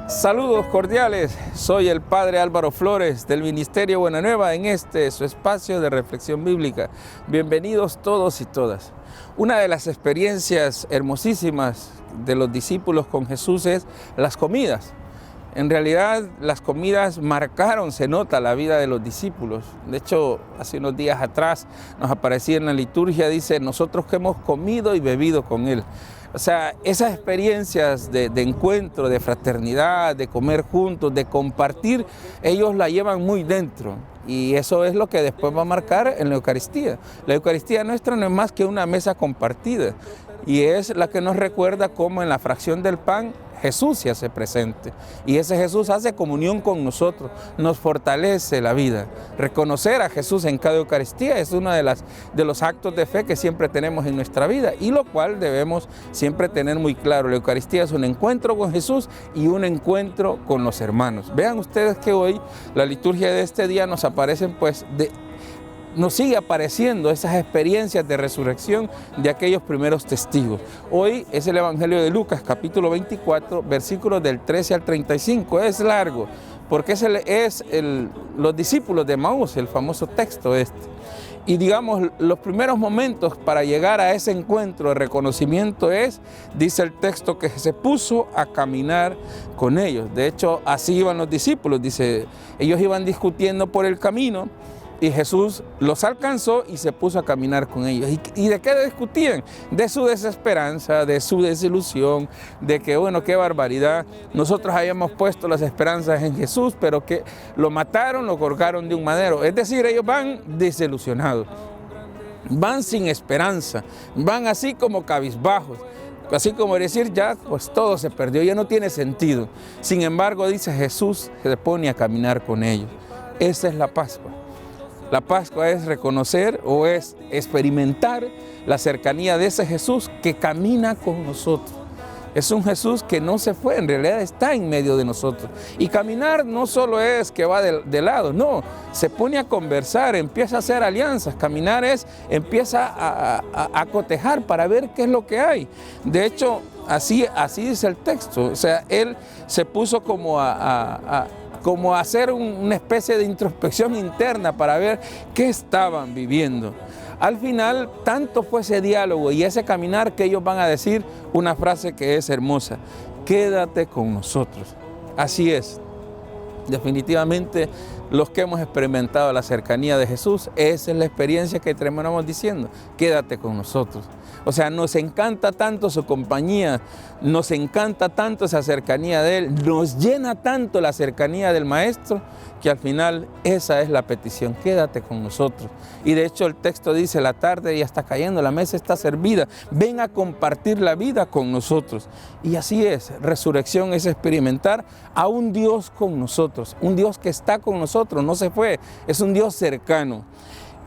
Saludos cordiales, soy el Padre Álvaro Flores del Ministerio Buena Nueva en su espacio de reflexión bíblica. Bienvenidos todos y todas. Una de las experiencias hermosísimas de los discípulos con Jesús es las comidas. En realidad las comidas marcaron, se nota, la vida de los discípulos. De hecho, hace unos días atrás nos aparecía en la liturgia, dice, nosotros que hemos comido y bebido con Él. O sea, esas experiencias de encuentro, de fraternidad, de comer juntos, de compartir, ellos la llevan muy dentro. Y eso es lo que después va a marcar en la Eucaristía. La Eucaristía nuestra no es más que una mesa compartida. Y es la que nos recuerda cómo en la fracción del pan Jesús se hace presente. Y ese Jesús hace comunión con nosotros, nos fortalece la vida. Reconocer a Jesús en cada Eucaristía es uno de los actos de fe que siempre tenemos en nuestra vida y lo cual debemos siempre tener muy claro. La Eucaristía es un encuentro con Jesús y un encuentro con los hermanos. Vean ustedes que hoy la liturgia de este día nos aparecen nos sigue apareciendo esas experiencias de resurrección de aquellos primeros testigos. Hoy es el Evangelio de Lucas, capítulo 24, versículos del 13 al 35. Es largo, porque los discípulos de Maús, el famoso texto este. Y digamos, los primeros momentos para llegar a ese encuentro de reconocimiento dice el texto, que se puso a caminar con ellos. De hecho, así iban los discípulos, dice, ellos iban discutiendo por el camino, y Jesús los alcanzó y se puso a caminar con ellos. ¿Y de qué discutían? De su desesperanza, de su desilusión, de que, bueno, qué barbaridad. Nosotros habíamos puesto las esperanzas en Jesús, pero que lo mataron, lo colgaron de un madero. Es decir, ellos van desilusionados, van sin esperanza, van así como cabizbajos. Así como decir, ya pues todo se perdió, ya no tiene sentido. Sin embargo, dice Jesús, se pone a caminar con ellos. Esa es la Pascua. La Pascua es reconocer o es experimentar la cercanía de ese Jesús que camina con nosotros. Es un Jesús que no se fue, en realidad está en medio de nosotros. Y caminar no solo es que va de lado, no, se pone a conversar, empieza a hacer alianzas. Caminar empieza a cotejar para ver qué es lo que hay. De hecho, así dice el texto, o sea, Él se puso como a hacer una especie de introspección interna para ver qué estaban viviendo. Al final, tanto fue ese diálogo y ese caminar que ellos van a decir una frase que es hermosa: quédate con nosotros. Así es. Definitivamente, los que hemos experimentado la cercanía de Jesús, esa es la experiencia que terminamos diciendo: quédate con nosotros. O sea, nos encanta tanto su compañía, nos encanta tanto esa cercanía de Él, nos llena tanto la cercanía del Maestro, que al final esa es la petición: quédate con nosotros. Y de hecho el texto dice, la tarde ya está cayendo, la mesa está servida, ven a compartir la vida con nosotros. Y así es, resurrección es experimentar a un Dios con nosotros, un Dios que está con nosotros, no se fue, es un Dios cercano.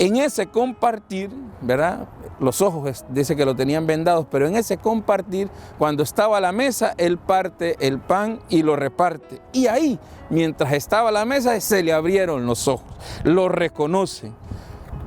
En ese compartir, ¿verdad? Los ojos dice que lo tenían vendados, pero en ese compartir, cuando estaba a la mesa, Él parte el pan y lo reparte. Y ahí, mientras estaba a la mesa, se le abrieron los ojos, lo reconoce.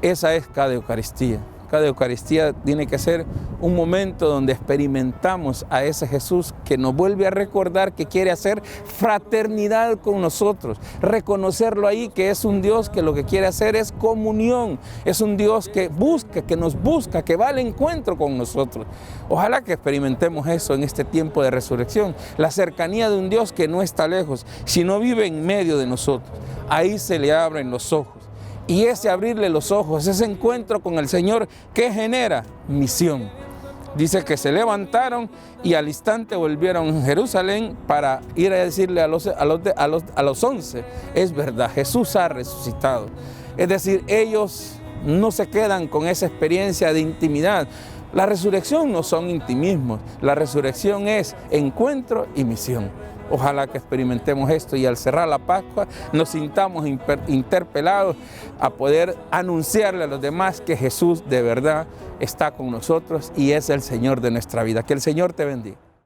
Esa es cada Eucaristía. Cada Eucaristía tiene que ser un momento donde experimentamos a ese Jesús que nos vuelve a recordar que quiere hacer fraternidad con nosotros. Reconocerlo ahí, que es un Dios que lo que quiere hacer es comunión. Es un Dios que busca, que nos busca, que va al encuentro con nosotros. Ojalá que experimentemos eso en este tiempo de resurrección. La cercanía de un Dios que no está lejos, sino vive en medio de nosotros. Ahí se le abren los ojos. Y ese abrirle los ojos, ese encuentro con el Señor, ¿qué genera? Misión. Dice que se levantaron y al instante volvieron a Jerusalén para ir a decirle a los 11, es verdad, Jesús ha resucitado. Es decir, ellos no se quedan con esa experiencia de intimidad. La resurrección no son intimismos, la resurrección es encuentro y misión. Ojalá que experimentemos esto y al cerrar la Pascua nos sintamos interpelados a poder anunciarle a los demás que Jesús de verdad está con nosotros y es el Señor de nuestra vida. Que el Señor te bendiga.